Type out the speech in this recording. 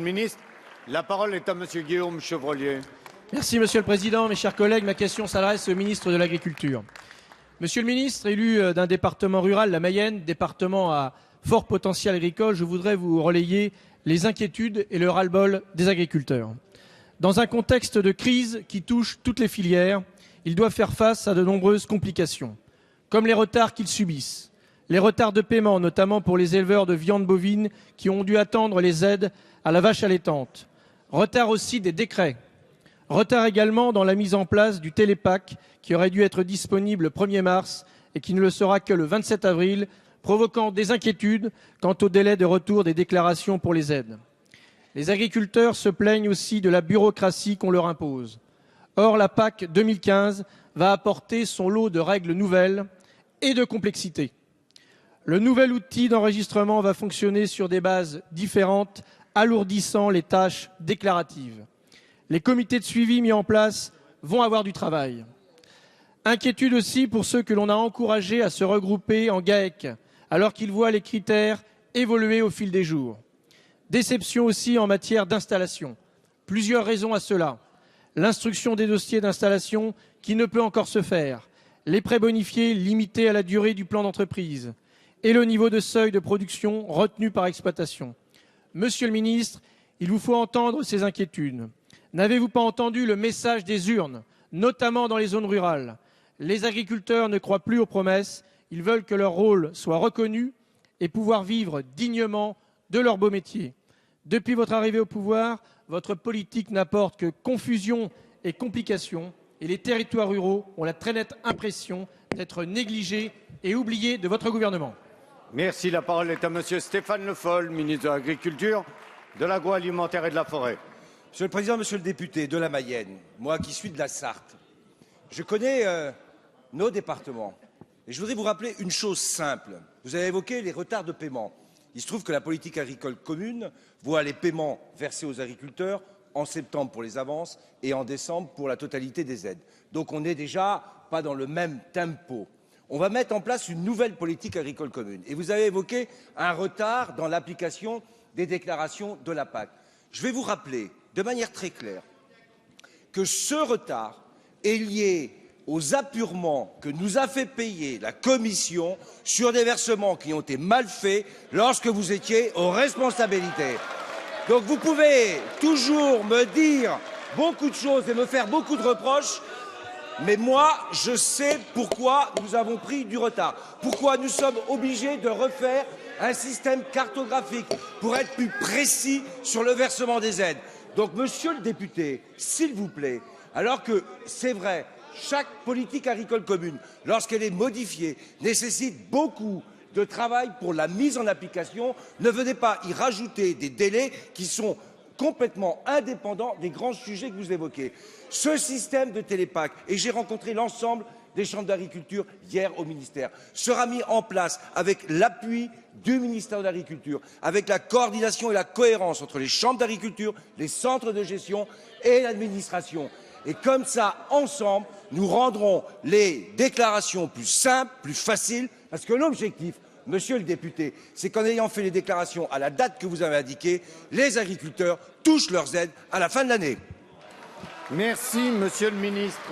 Ministre, la parole est à Monsieur Guillaume Chevrollier. Merci Monsieur le Président, mes chers collègues. Ma question s'adresse au ministre de l'Agriculture. Monsieur le ministre, élu d'un département rural, la Mayenne, département à fort potentiel agricole, je voudrais vous relayer les inquiétudes et le ras-le-bol des agriculteurs. Dans un contexte de crise qui touche toutes les filières, ils doivent faire face à de nombreuses complications, comme les retards qu'ils subissent, les retards de paiement, notamment pour les éleveurs de viande bovine qui ont dû attendre les aides à la vache allaitante. Retard aussi des décrets. Retard également dans la mise en place du télépack qui aurait dû être disponible le 1er mars et qui ne le sera que le 27 avril, provoquant des inquiétudes quant au délai de retour des déclarations pour les aides. Les agriculteurs se plaignent aussi de la bureaucratie qu'on leur impose. Or, la PAC 2015 va apporter son lot de règles nouvelles et de complexité. Le nouvel outil d'enregistrement va fonctionner sur des bases différentes, alourdissant les tâches déclaratives. Les comités de suivi mis en place vont avoir du travail. Inquiétude aussi pour ceux que l'on a encouragés à se regrouper en GAEC, alors qu'ils voient les critères évoluer au fil des jours. Déception aussi en matière d'installation. Plusieurs raisons à cela. L'instruction des dossiers d'installation qui ne peut encore se faire, les prêts bonifiés limités à la durée du plan d'entreprise et le niveau de seuil de production retenu par exploitation. Monsieur le ministre, il vous faut entendre ces inquiétudes. N'avez-vous pas entendu le message des urnes, notamment dans les zones rurales? Les agriculteurs ne croient plus aux promesses, ils veulent que leur rôle soit reconnu et pouvoir vivre dignement de leur beau métier. Depuis votre arrivée au pouvoir, votre politique n'apporte que confusion et complications et les territoires ruraux ont la très nette impression d'être négligés et oubliés de votre gouvernement. Merci. La parole est à Monsieur Stéphane Le Foll, ministre de l'Agriculture, de l'Agroalimentaire et de la Forêt. Monsieur le Président, Monsieur le député de la Mayenne, moi qui suis de la Sarthe, je connais nos départements et je voudrais vous rappeler une chose simple. Vous avez évoqué les retards de paiement. Il se trouve que la politique agricole commune voit les paiements versés aux agriculteurs en septembre pour les avances et en décembre pour la totalité des aides. Donc on n'est déjà pas dans le même tempo. On va mettre en place une nouvelle politique agricole commune. Et vous avez évoqué un retard dans l'application des déclarations de la PAC. Je vais vous rappeler de manière très claire que ce retard est lié aux apurements que nous a fait payer la Commission sur des versements qui ont été mal faits lorsque vous étiez aux responsabilités. Donc vous pouvez toujours me dire beaucoup de choses et me faire beaucoup de reproches, mais moi, je sais pourquoi nous avons pris du retard, pourquoi nous sommes obligés de refaire un système cartographique pour être plus précis sur le versement des aides. Donc, monsieur le député, s'il vous plaît, alors que c'est vrai, chaque politique agricole commune, lorsqu'elle est modifiée, nécessite beaucoup de travail pour la mise en application, ne venez pas y rajouter des délais qui sont complètement indépendants des grands sujets que vous évoquez. Ce système de télépack, et j'ai rencontré l'ensemble des chambres d'agriculture hier au ministère, sera mis en place avec l'appui du ministère de l'Agriculture, avec la coordination et la cohérence entre les chambres d'agriculture, les centres de gestion et l'administration. Et comme ça, ensemble, nous rendrons les déclarations plus simples, plus faciles, parce que l'objectif, monsieur le député, c'est qu'en ayant fait les déclarations à la date que vous avez indiquée, les agriculteurs touchent leurs aides à la fin de l'année. Merci, Monsieur le ministre.